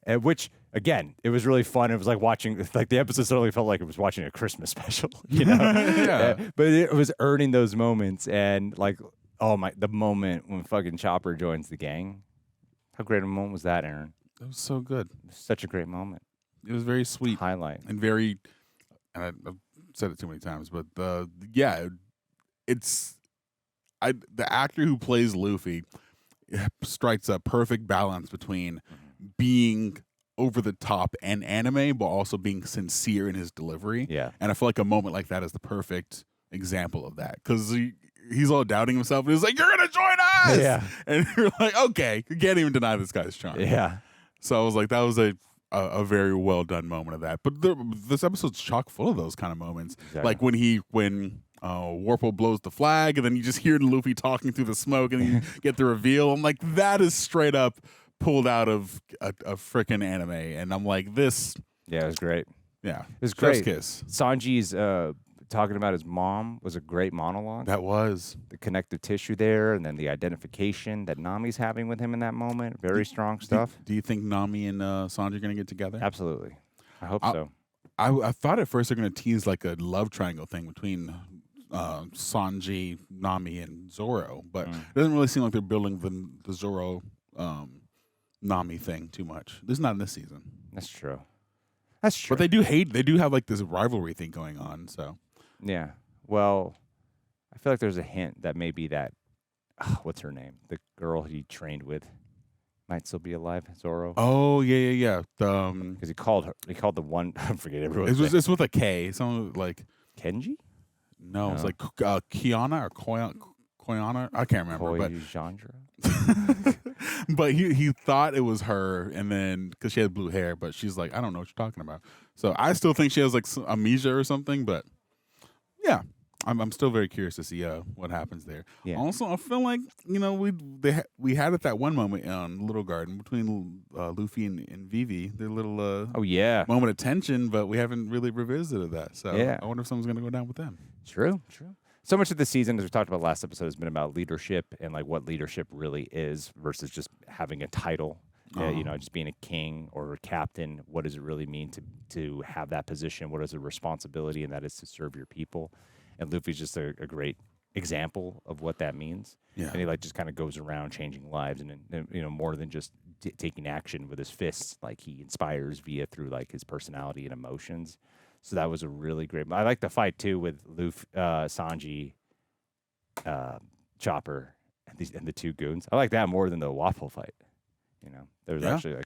And which again, it was really fun. It was like watching, like the episode suddenly felt like it was watching a Christmas special, But it was earning those moments, and like, the moment when fucking Chopper joins the gang, how great a moment was that, Aaron? It was so good. Such a great moment. It was very sweet, highlight, and very. And I've said it too many times, but the actor who plays Luffy strikes a perfect balance between being over the top and anime, but also being sincere in his delivery. Yeah, and I feel like a moment like that is the perfect example of that, because he's all doubting himself, and he's like, "You're gonna join us!" Yeah, and you're like, "Okay, you can't even deny this guy's charm." Yeah, so I was like, that was a very well done moment of that. But this episode's chock full of those kind of moments. Exactly. Like when Warple blows the flag, and then you just hear Luffy talking through the smoke, and you get the reveal. I'm like, that is straight up pulled out of a freaking anime. And I'm like, this. Yeah, it was great. Yeah, it was great. Kiss. Sanji's talking about his mom was a great monologue. That was the connective tissue there, and then the identification that Nami's having with him in that moment. Very strong stuff. Do you think Nami and Sanji are going to get together? Absolutely. I hope so. I thought at first they're going to tease like a love triangle thing between Sanji, Nami, and Zoro, but it doesn't really seem like they're building the Zoro Nami thing too much. This is not in this season. That's true. That's true. But they do have like this rivalry thing going on, so. Yeah. Well, I feel like there's a hint that maybe that, what's her name? The girl he trained with might still be alive, Zoro. Oh, yeah. Because he called the one, I forget everyone. It's with a K. Something like. Kenji? No, it's like Kiana or Koyana. I can't remember. Koyandra? But he thought it was her, and then, because she had blue hair, but she's like, I don't know what you're talking about. So I still think she has like amnesia or something, but. Yeah, I'm still very curious to see what happens there. Yeah. Also, I feel like we had it that one moment on Little Garden between Luffy and Vivi, their little moment of tension, but we haven't really revisited that. So I wonder if someone's gonna go down with them. True. So much of the season, as we talked about last episode, has been about leadership and like what leadership really is versus just having a title. Just being a king or a captain, what does it really mean to have that position? What is the responsibility? And that is to serve your people. And Luffy's just a great example of what that means. Yeah. And he like just kind of goes around changing lives and more than just taking action with his fists. Like he inspires through like his personality and emotions. So that was a really great. I like the fight too with Luffy, Sanji, Chopper, and the two goons. I like that more than the Wapol fight. There was actually a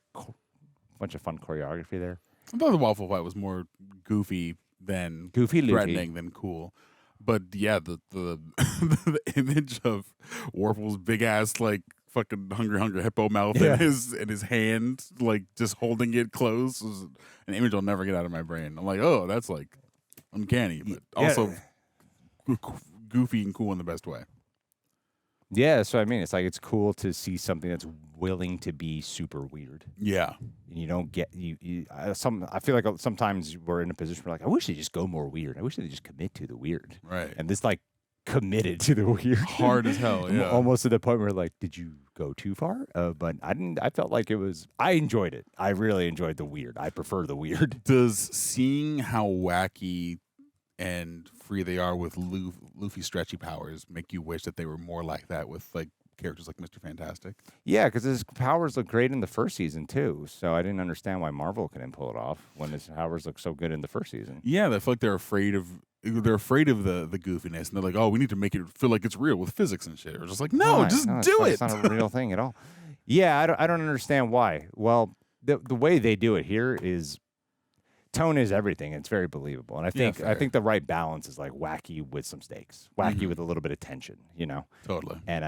bunch of fun choreography there. I thought the waffle fight was more goofy threatening than cool. But yeah, the the image of Warple's big ass like fucking hungry hippo mouth in his hand, like just holding it close, was an image I'll never get out of my brain. I'm like, oh, that's like uncanny, but also goofy and cool in the best way. Yeah, that's what I mean. It's like it's cool to see something that's willing to be super weird. Yeah, and you don't get I feel like sometimes we're in a position where like I wish they just go more weird. I wish they just commit to the weird. Right. And this like committed to the weird, hard as hell. Yeah, almost to the point where like, did you go too far? But I didn't. I felt like it was. I enjoyed it. I really enjoyed the weird. I prefer the weird. Does seeing how wacky and free they are with Luffy's stretchy powers make you wish that they were more like that with like characters like Mr. Fantastic. Yeah, because his powers look great in the first season too. So I didn't understand why Marvel couldn't pull it off when his powers look so good in the first season. Yeah, they feel like they're afraid of the goofiness, and they're like, oh, we need to make it feel like it's real with physics and shit. We're just like, no, just do it. It's not a real thing at all. Yeah, I don't understand why. Well, the way they do it here is tone is everything. It's very believable, and I think the right balance is like wacky with some stakes, wacky with a little bit of tension, you know. Totally. And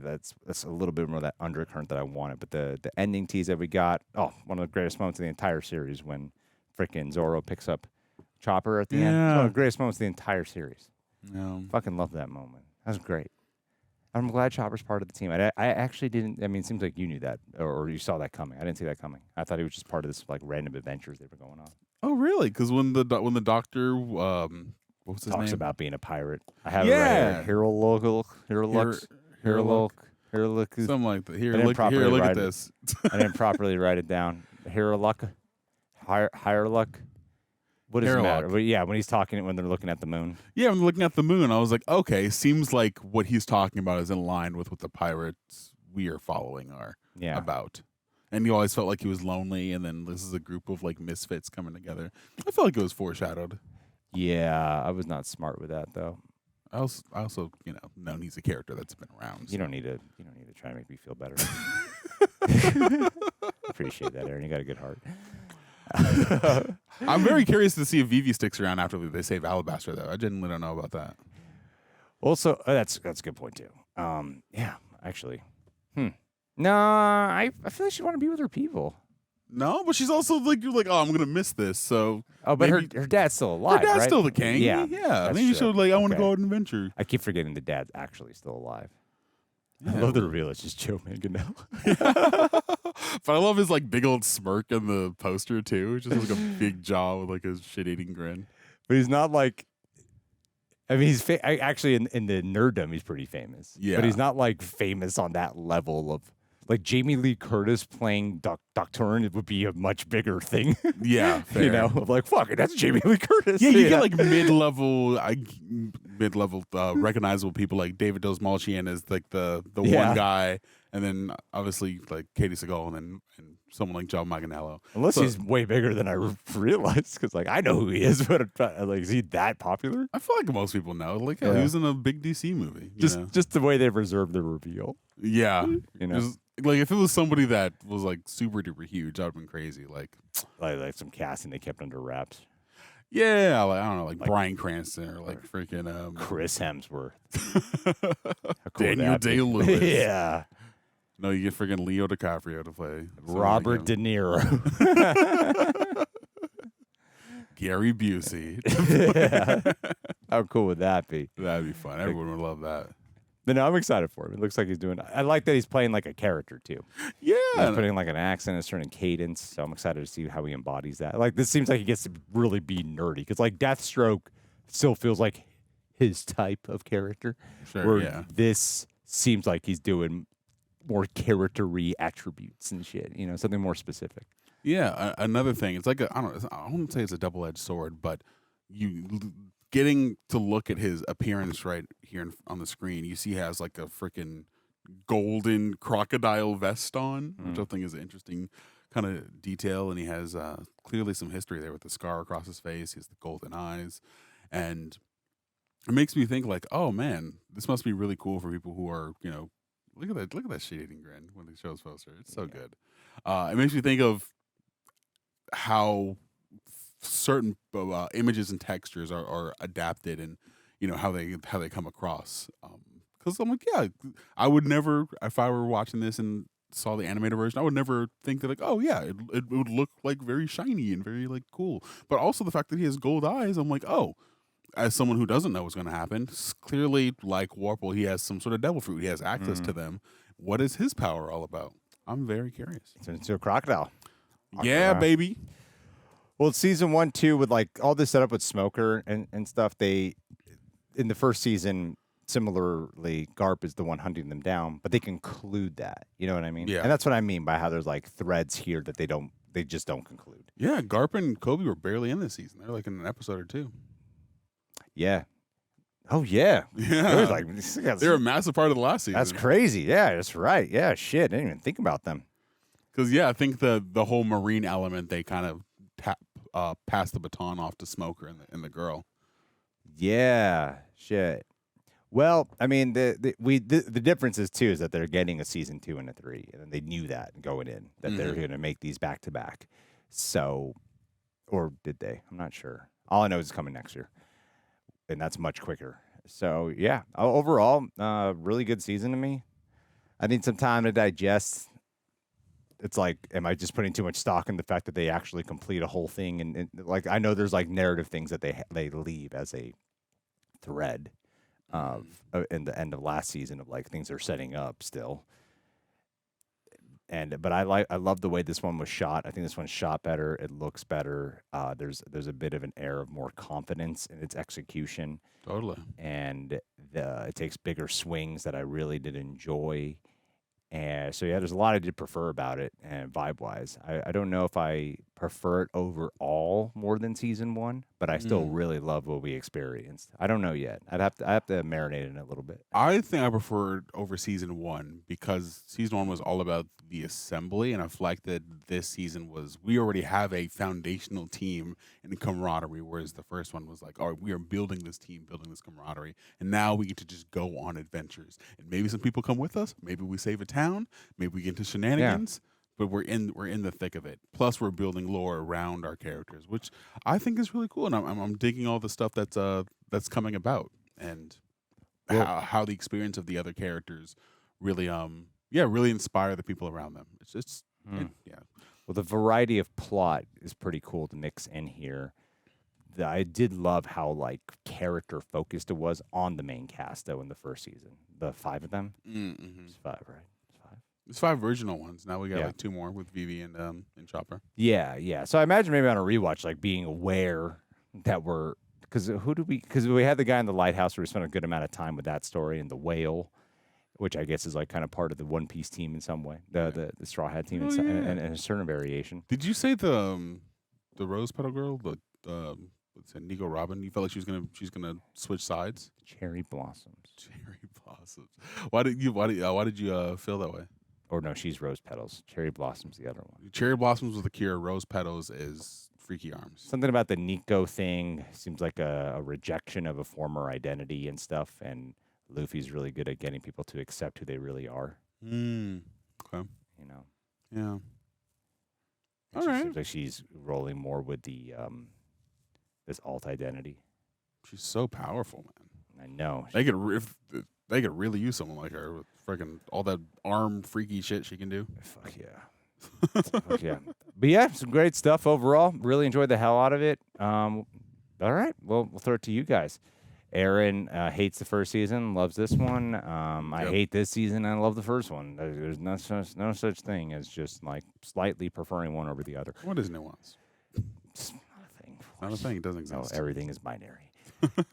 that's a little bit more of that undercurrent that I wanted. But the ending tease that we got, one of the greatest moments of the entire series when frickin' Zoro picks up Chopper at the end. It's one of the greatest moments of the entire series. Yeah. Fucking love that moment. That was great. I'm glad Chopper's part of the team. I actually didn't. I mean, it seems like you knew that, or you saw that coming. I didn't see that coming. I thought he was just part of this like random adventures they were going on. Oh, really? Because when the doctor, what was his name? Talks about being a pirate. I have it right here. Hiriluk. Something like that. Here, look at this. I didn't properly write it down. Hiriluk. What does it matter? But yeah, when he's talking, when they're looking at the moon. Yeah, when they're looking at the moon, I was like, okay, seems like what he's talking about is in line with what the pirates we are following are about. And you always felt like he was lonely, and then this is a group of like misfits coming together. I felt like it was foreshadowed. Yeah, I was not smart with that though. I also known he's a character that's been around. So. You don't need to try to make me feel better. Appreciate that, Aaron. You got a good heart. I'm very curious to see if Vivi sticks around after they save Alabasta, though. I genuinely don't know about that. Also, that's a good point too. Yeah, actually. No, I feel like she want to be with her people. No, but she's also like, you're like, oh, I'm gonna miss this. So, but her dad's still alive. Her dad's right? still the king. Yeah. Maybe she'll like, I want to go out and adventure. I keep forgetting the dad's actually still alive. Yeah. I love the reveal. It's just Joe Manganiello. But I love his like big old smirk in the poster too. It's just like a big jaw with like a shit-eating grin. But he's not like. I mean, he's actually in the nerddom. He's pretty famous. Yeah. But he's not like famous on that level of. Like Jamie Lee Curtis playing Doctor would be a much bigger thing. Yeah, fair. You know, like fuck it, that's Jamie Lee Curtis. Yeah, you get like mid-level recognizable people like David Dozmalchian as like the one guy, and then obviously like Katey Sagal, and someone like Joe Manganiello. Unless he's way bigger than I realized, because like I know who he is, but like is he that popular? I feel like most people know. Like he was in a big DC movie. Just the way they reserved the reveal. Yeah, you know. Like if it was somebody that was like super duper huge, that would have been crazy. Like some casting they kept under wraps. Yeah, like I don't know, like Bryan Cranston or like freaking Chris Hemsworth, Daniel Day-Lewis. Yeah. No, you get freaking Leo DiCaprio to play Robert De Niro, Gary Busey. Yeah. How cool would that be? That'd be fun. Everyone would love that. But no, I'm excited for him. It looks like he's doing. I like that he's playing like a character too. Yeah, he's putting like an accent, a certain cadence. So I'm excited to see how he embodies that. Like this seems like he gets to really be nerdy because like Deathstroke still feels like his type of character. Sure. Where this seems like he's doing more character-y attributes and shit. You know, something more specific. Yeah. Another thing, it's like I wouldn't say it's a double-edged sword, but getting to look at his appearance right here on the screen, you see he has like a freaking golden crocodile vest on, which I think is an interesting kind of detail. And he has clearly some history there with the scar across his face. He has the golden eyes. And it makes me think like, oh man, this must be really cool for people who are, look at that shit-eating grin when they show his poster. It's so good. It makes me think of how certain images and textures are adapted, and how they come across. Because I'm like, yeah, I would never, if I were watching this and saw the animated version, I would never think that like, oh yeah, it would look like very shiny and very like cool. But also the fact that he has gold eyes, I'm like, oh, as someone who doesn't know what's going to happen, clearly like Wapol, he has some sort of devil fruit. He has access to them. What is his power all about? I'm very curious. Turns into a crocodile. Yeah, baby. Well, season 1, 2, with like all this setup with Smoker and stuff, they in the first season, similarly, Garp is the one hunting them down, but they conclude that. You know what I mean? Yeah. And that's what I mean by how there's like threads here that they just don't conclude. Yeah, Garp and Kobe were barely in this season. They're like in an episode or two. Yeah. Oh yeah, Yeah. It was like They're a massive part of the last season. That's crazy. Yeah, that's right. Yeah, shit. I didn't even think about them. Because I think the whole marine element they kind of passed the baton off to Smoker and the girl. Yeah, shit. Well, I mean, the difference is too is that they're getting a season 2 and a 3, and they knew that going in that they're going to make these back to back. So, or did they? I'm not sure. All I know is it's coming next year, and that's much quicker. So yeah, overall, really good season to me. I need some time to digest. It's like, am I just putting too much stock in the fact that they actually complete a whole thing? And like, I know there's like narrative things that they leave as a thread of in the end of last season of like things they're setting up still. But I love the way this one was shot. I think this one's shot better. It looks better. There's a bit of an air of more confidence in its execution. Totally. And it takes bigger swings that I really did enjoy. And so, yeah, there's a lot I did prefer about it and vibe-wise. I don't know if I prefer it overall more than season 1, but I still really love what we experienced. I don't know yet. I have to marinate in it a little bit. I think I prefer it over season 1 because season 1 was all about the assembly, and I feel like that this season we already have a foundational team and camaraderie, whereas the first one was like, all right, we are building this team, building this camaraderie, and now we get to just go on adventures. And maybe some people come with us, maybe we save a town, maybe we get into shenanigans. Yeah. But we're in the thick of it. Plus, we're building lore around our characters, which I think is really cool. And I'm digging all the stuff that's coming about, and how the experience of the other characters really really inspire the people around them. It's just Well, the variety of plot is pretty cool to mix in here. I did love how like character focused it was on the main cast though in the first season. The 5 of them. Mm-hmm. It's 5, right? It's 5 original ones. Now we got like 2 more with Vivi and Chopper. Yeah. So I imagine maybe on a rewatch, like being aware that because we had the guy in the lighthouse where we spent a good amount of time with that story and the whale, which I guess is like kind of part of the One Piece team in some way, the Straw Hat team and a certain variation. Did you say the Rose Petal girl, Nico Robin? You felt like she's gonna switch sides? Cherry Blossoms. Why did you feel that way? Or no, she's Rose Petals. Cherry Blossom's the other one. Cherry Blossoms was the cure. Rose Petals is Freaky Arms. Something about the Nico thing seems like a rejection of a former identity and stuff. And Luffy's really good at getting people to accept who they really are. Okay. You know. Yeah. All right. Seems like she's rolling more with the this alt identity. She's so powerful, man. I know. They could really use someone like her with freaking all that arm freaky shit she can do. Fuck yeah. Fuck yeah. But yeah, some great stuff overall. Really enjoyed the hell out of it. All right. Well, we'll throw it to you guys. Aaron hates the first season, loves this one. I hate this season, and I love the first one. There's no such thing as just like slightly preferring one over the other. What is nuance? It's not a thing. Not a thing. It doesn't exist. No, everything is binary.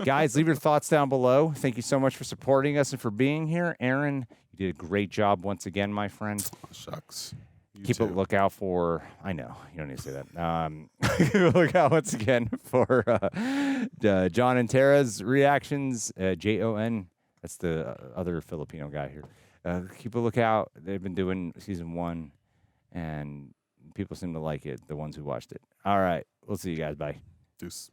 Guys, leave your thoughts down below. Thank you so much for supporting us and for being here. Aaron, you did a great job once again, my friend. Oh, shucks. Keep a lookout for, I know, you don't need to say that. Look out once again for John and Tara's reactions. Jon, that's the other Filipino guy here. Keep a lookout. They've been doing season 1, and people seem to like it, the ones who watched it. All right. We'll see you guys. Bye. Deuce.